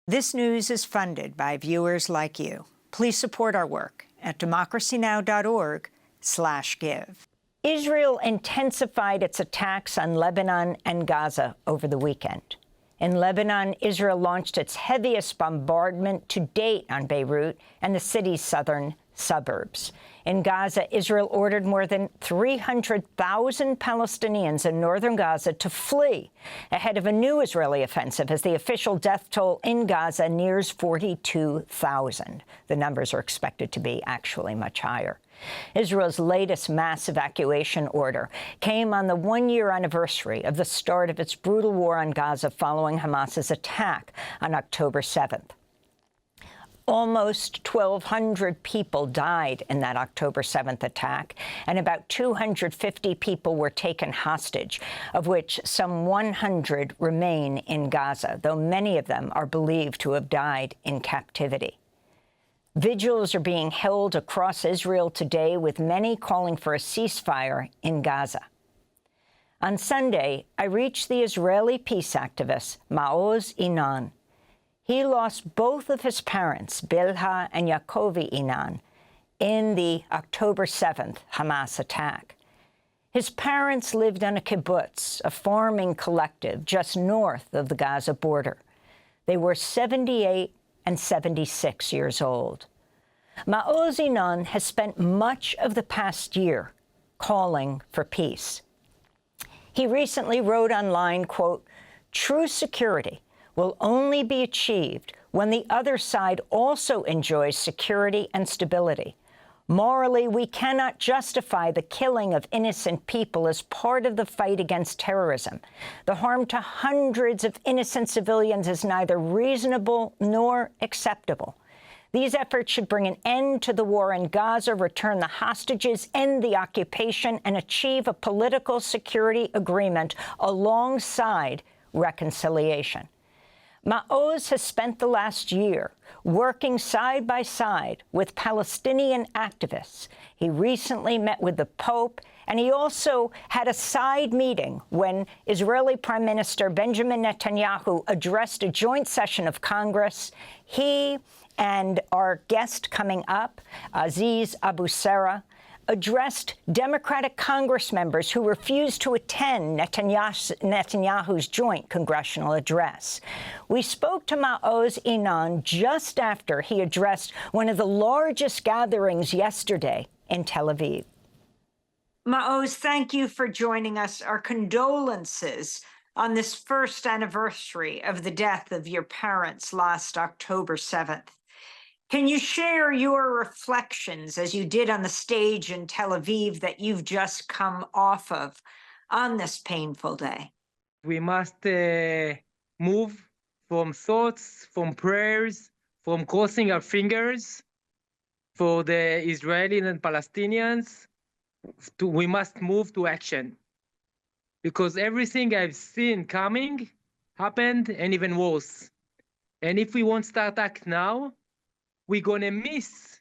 This news is funded by viewers like you. Please support our work at democracynow.org/give. Israel intensified its attacks on Lebanon and Gaza over the weekend. In Lebanon, Israel launched its heaviest bombardment to date on Beirut and the city's southern suburbs. In Gaza, Israel ordered more than 300,000 Palestinians in northern Gaza to flee ahead of a new Israeli offensive as the official death toll in Gaza nears 42,000. The numbers are expected to be actually much higher. Israel's latest mass evacuation order came on the one-year anniversary of the start of its brutal war on Gaza following Hamas's attack on October 7th. Almost 1,200 people died in that October 7th attack, and about 250 people were taken hostage, of which some 100 remain in Gaza, though many of them are believed to have died in captivity. Vigils are being held across Israel today, with many calling for a ceasefire in Gaza. On Sunday, I reached the Israeli peace activist Maoz Inon. He lost both of his parents, Bilha and Yakovi Inon, in the October 7th Hamas attack. His parents lived on a kibbutz, a farming collective just north of the Gaza border. They were 78 and 76 years old. Maoz Inon has spent much of the past year calling for peace. He recently wrote online, quote, "True security will only be achieved when the other side also enjoys security and stability. Morally, we cannot justify the killing of innocent people as part of the fight against terrorism. The harm to hundreds of innocent civilians is neither reasonable nor acceptable. These efforts should bring an end to the war in Gaza, return the hostages, end the occupation, and achieve a political security agreement alongside reconciliation." Maoz has spent the last year working side by side with Palestinian activists. He recently met with the Pope, and he also had a side meeting when Israeli Prime Minister Benjamin Netanyahu addressed a joint session of Congress. He and our guest coming up, Aziz Abu Sarah, addressed Democratic Congress members who refused to attend Netanyahu's joint congressional address. We spoke to Maoz Inon just after he addressed one of the largest gatherings yesterday in Tel Aviv. Maoz, thank you for joining us. Our condolences on this first anniversary of the death of your parents last October 7th. Can you share your reflections, as you did on the stage in Tel Aviv that you've just come off of, on this painful day? We must move from thoughts, from prayers, from crossing our fingers for the Israelis and Palestinians. We must move to action, because everything I've seen coming happened, and even worse. And if we won't start act now, we're gonna miss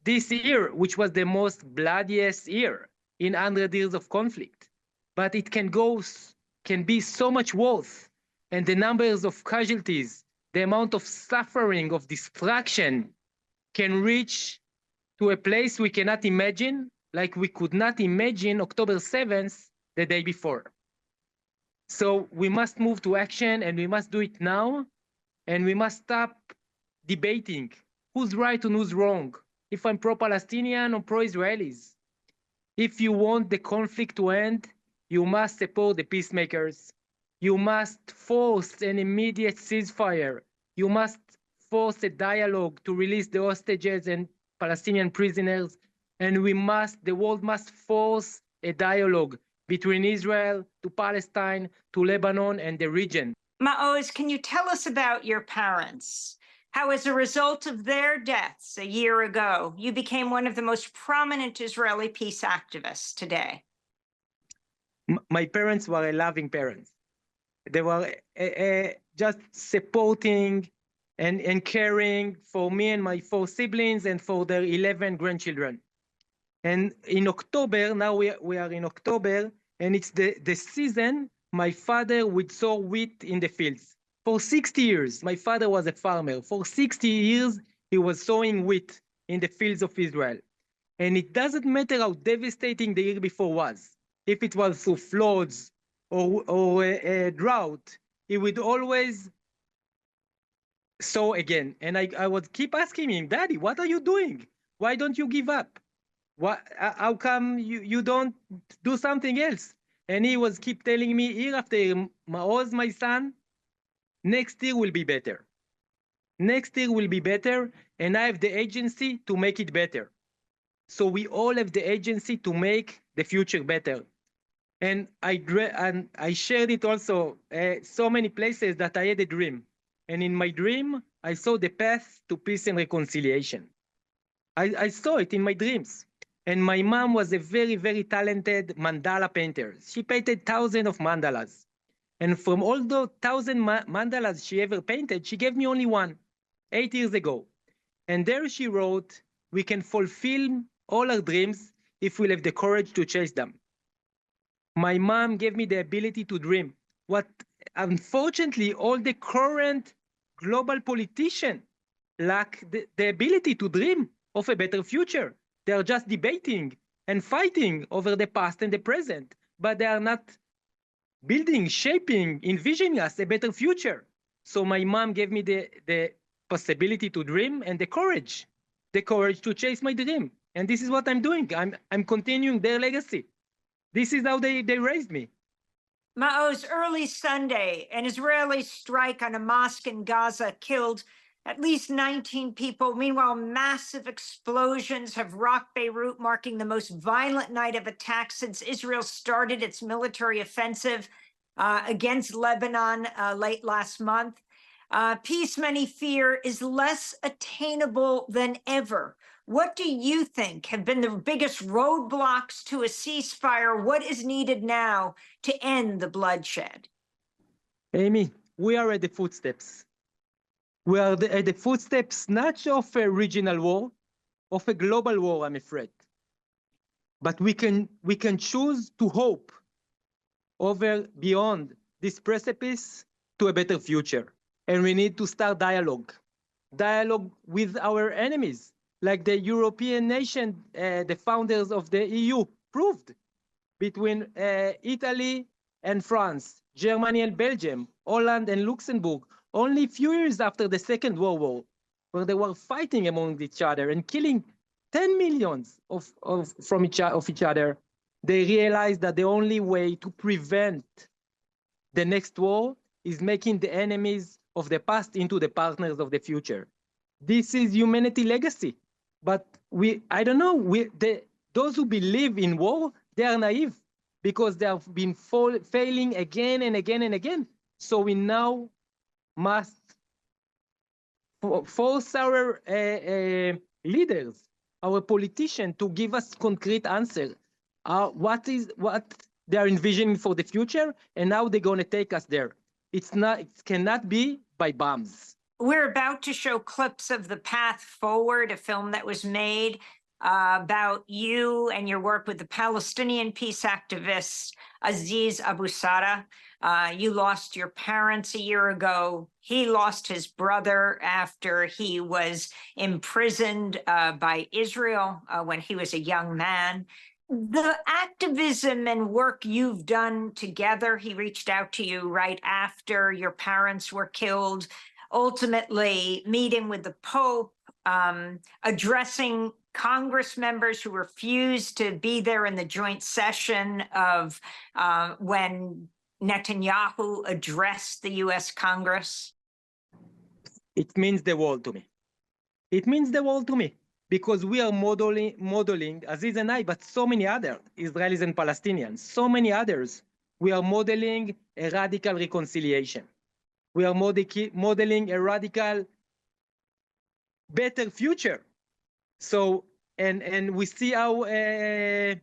this year, which was the most bloodiest year in 100 years of conflict. But it can be so much worse. And the numbers of casualties, the amount of suffering, of destruction can reach to a place we cannot imagine, like we could not imagine October 7th, the day before. So we must move to action, and we must do it now. And we must stop debating who's right and who's wrong, if I'm pro-Palestinian or pro-Israelis. If you want the conflict to end, you must support the peacemakers. You must force an immediate ceasefire. You must force a dialogue to release the hostages and Palestinian prisoners. And the world must force a dialogue between Israel, to Palestine, to Lebanon, and the region. Maoz, can you tell us about your parents? How, as a result of their deaths a year ago, you became one of the most prominent Israeli peace activists today? My parents were loving parents. They were just supporting and caring for me and my 4 siblings and for their 11 grandchildren. And in October, now we are in October, and it's the season my father would sow wheat in the fields. For 60 years, my father was a farmer. For 60 years, he was sowing wheat in the fields of Israel. And it doesn't matter how devastating the year before was. If it was through floods or a drought, he would always sow again. And I would keep asking him, Daddy, what are you doing? Why don't you give up? How come you don't do something else? And he was keep telling me year after year, Maoz, my son, next year will be better. Next year will be better, and I have the agency to make it better. So we all have the agency to make the future better. And I shared it also so many places that I had a dream. And in my dream, I saw the path to peace and reconciliation. I saw it in my dreams. And my mom was a very, very talented mandala painter. She painted thousands of mandalas. And from all the 1,000 mandalas she ever painted, she gave me only one, 8 years ago. And there she wrote, we can fulfill all our dreams if we'll have the courage to chase them. My mom gave me the ability to dream. What, unfortunately, all the current global politicians lack the ability to dream of a better future. They are just debating and fighting over the past and the present, but they are not building, shaping, envisioning us a better future. So my mom gave me the possibility to dream and the courage to chase my dream. And this is what I'm doing. I'm continuing their legacy. This is how they raised me. Maoz, early Sunday, an Israeli strike on a mosque in Gaza killed at least 19 people. Meanwhile, massive explosions have rocked Beirut, marking the most violent night of attacks since Israel started its military offensive against Lebanon late last month. Peace, many fear, is less attainable than ever. What do you think have been the biggest roadblocks to a ceasefire? What is needed now to end the bloodshed? Amy, we are at the footsteps. We are at the footsteps not of a regional war, of a global war, I'm afraid. But we can choose to hope over beyond this precipice to a better future. And we need to start dialogue with our enemies, like the European nation, the founders of the EU proved, between Italy and France, Germany and Belgium, Holland and Luxembourg, only a few years after the Second World War, where they were fighting among each other and killing 10 millions of each other, they realized that the only way to prevent the next war is making the enemies of the past into the partners of the future. This is humanity legacy. But I don't know, those who believe in war, they are naive because they have been failing again and again and again. So we now must force our leaders, our politicians, to give us concrete answers. What they are envisioning for the future and how they're going to take us there. It cannot be by bombs. We're about to show clips of The Path Forward, a film that was made about you and your work with the Palestinian peace activist Aziz Abu Sada. You lost your parents a year ago. He lost his brother after he was imprisoned by Israel when he was a young man. The activism and work you've done together, he reached out to you right after your parents were killed, ultimately meeting with the Pope, addressing Congress members who refused to be there in the joint session of when Netanyahu addressed the U.S. Congress? It means the world to me. It means the world to me because we are modeling, Aziz and I, but so many other Israelis and Palestinians, so many others, we are modeling a radical reconciliation. We are modeling a radical, better future. So, and we see how it's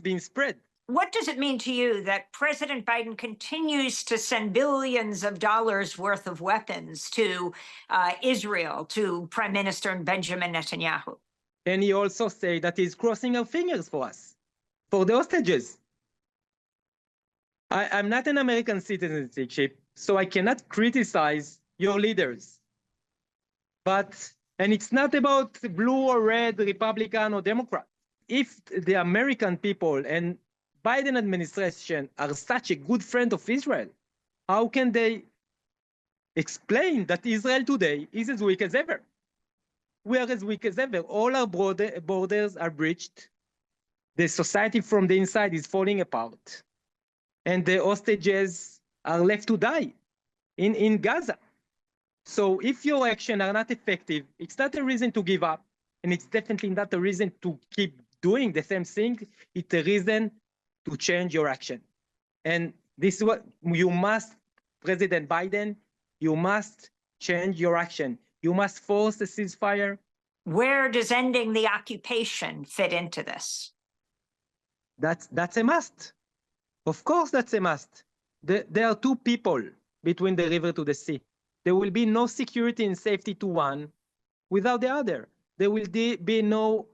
being spread. What does it mean to you that President Biden continues to send billions of dollars worth of weapons to Israel, to Prime Minister Benjamin Netanyahu? And he also said that he's crossing our fingers for us, for the hostages. I'm not an American citizenship, so I cannot criticize your leaders. And it's not about blue or red, Republican or Democrat. If the American people and Biden administration are such a good friend of Israel, how can they explain that Israel today is as weak as ever? We are as weak as ever. All our borders are breached. The society from the inside is falling apart. And the hostages are left to die in Gaza. So if your actions are not effective, it's not a reason to give up. And it's definitely not a reason to keep doing the same thing. It's a reason to change your action. And this is what you must, President Biden, you must change your action. You must force a ceasefire. Where does ending the occupation fit into this? That's a must. Of course, that's a must. There are two people between the river to the sea. There will be no security and safety to one without the other. There will be no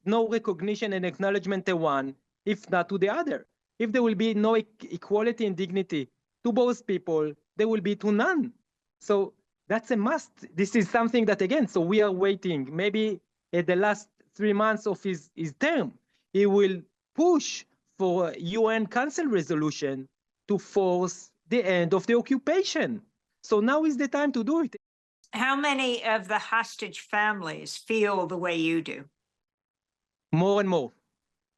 recognition and acknowledgement to one, if not to the other. If there will be no equality and dignity to both people, there will be to none. So that's a must. This is something that, again, so we are waiting. Maybe at the last 3 months of his term, he will push for a UN Council resolution to force the end of the occupation. So now is the time to do it. How many of the hostage families feel the way you do? More and more.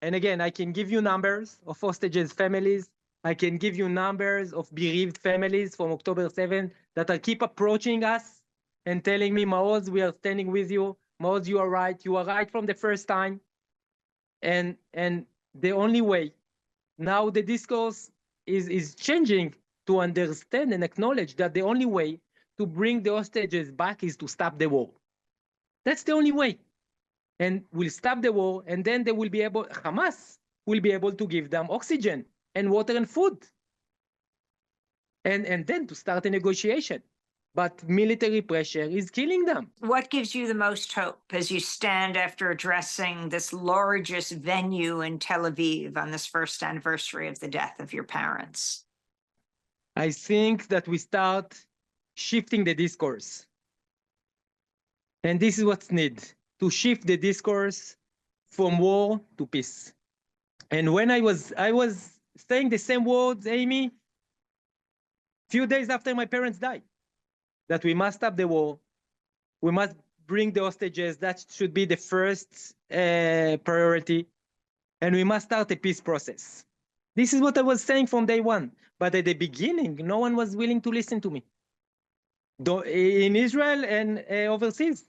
And again, I can give you numbers of hostages families. I can give you numbers of bereaved families from October 7th that are keep approaching us and telling me, Maoz, we are standing with you. Maoz, you are right. You are right from the first time. And the only way, now the discourse is changing to understand and acknowledge that the only way to bring the hostages back is to stop the war. That's the only way. And we'll stop the war, and then they will be able, Hamas will be able to give them oxygen and water and food. And then to start a negotiation. But military pressure is killing them. What gives you the most hope as you stand after addressing this largest venue in Tel Aviv on this first anniversary of the death of your parents? I think that we start shifting the discourse. And this is what's needed, to shift the discourse from war to peace. And when I was saying the same words, Amy, few days after my parents died, that we must stop the war, we must bring the hostages, that should be the first priority, and we must start a peace process. This is what I was saying from day one. But at the beginning, no one was willing to listen to me, in Israel and overseas.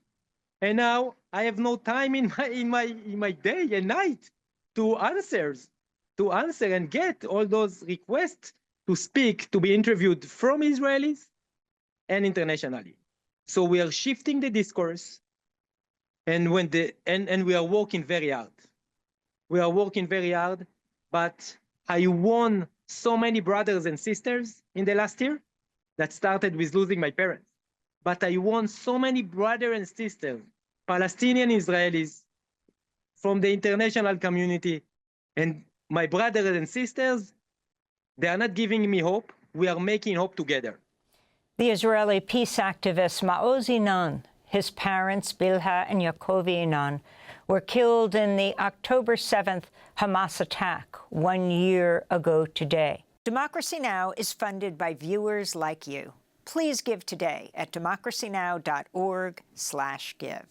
And now I have no time in my day and night to answer and get all those requests to speak, to be interviewed from Israelis and internationally. So we are shifting the discourse, and we are working very hard. We are working very hard, but I won so many brothers and sisters in the last year that started with losing my parents. But I won so many brothers and sisters, Palestinian Israelis, from the international community. And my brothers and sisters, they are not giving me hope. We are making hope together. The Israeli peace activist Maoz Inon, his parents, Bilha and Yakovi Inon, were killed in the October 7th Hamas attack 1 year ago today. Democracy Now! Is funded by viewers like you. Please give today at democracynow.org/give.